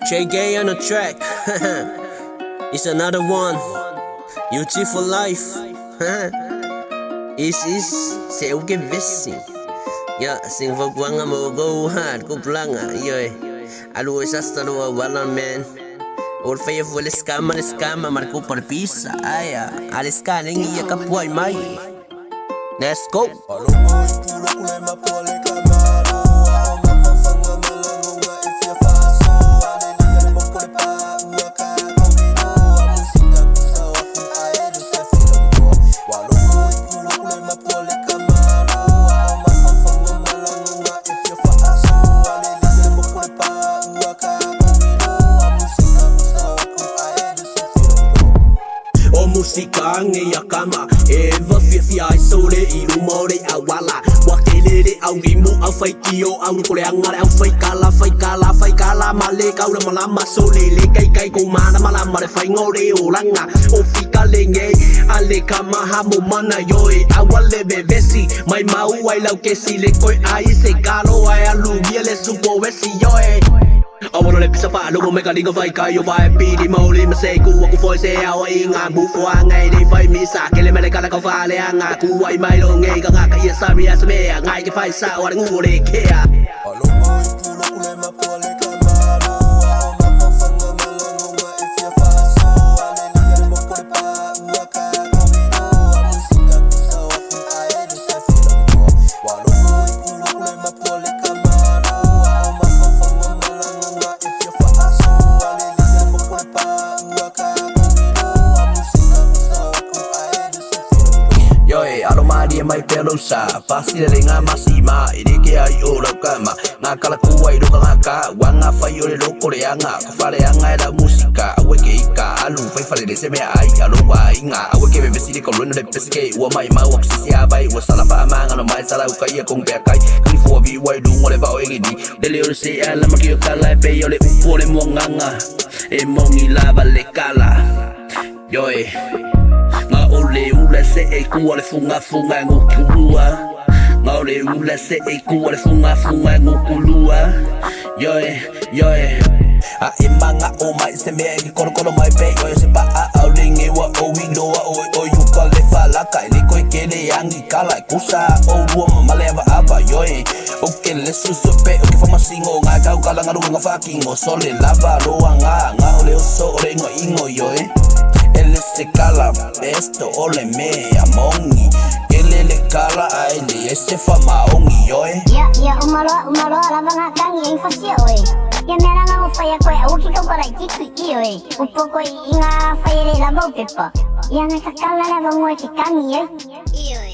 JG on the track. It's another one. UT for life. Is sẽ vevesi. Ya sing vagwanga mo go hard ko planga yoy. Alu esasta lo walan man. Or faya full escama marco por pisa. Aya, al scanning y kapuay mai. Let's go. Música nghe kama eva fia sole ilu mole awala wakelele au gimu au faikio au kole angare au faikala male kaula malama sole le kai ko mana malama le faingore olanga o fika lenge ale kama hamu mana yoe awale vevesi mai mau ai lau ke sile koi ai se kalo ai alu biele supo vesi yoe. I wanna let pizza fire, logo make a nigga fight, cause you vibe beat the molly, me say, go, walk for say, how I ain't a move for an eye, they fight me, sack, and let me get a file, and I go, I might don't get a sorry as me, and I can fight sour and who they care. Mai pelosa pasti le nga masima ide ke ai ora kama nga kala kuai do ka wanga fai ore lo kore anga ka fale anga la musika we ke ika alu fai fale de se me ai alo wa inga we ke vevesi de kolon de pesike wa mai ma wa si abai wa sala fa ma nga mai sala ka ia kong pe kai ki fo vi wai du ngole ba egi di de le se ala ma ki ka la pe yo le upole mo nganga e mongi lava le kala yoe nga ole ule se e kuale funga ngukulua nga ole ule se e kuale funga ngukulua yoe a imanga o mai se me ki kono mai pe yo se pa a linge wa o window o you call le fala kai le koi kele yangi kala kusa o wo maleva aba yoe o ke le susu pe o ke fama singo nga ka kala nga nga fucking o sole lava lo nga ole o so ore ngo ingo yoe. Él se cala esto ole me amongi él le cala a él este fama ongi yoe ya umalo la banga kangi infasio ya mera nga faya ko o ki ko para kiki yoe upoko inga faya le la bopepa ya na kakala la bango ki kangi yoe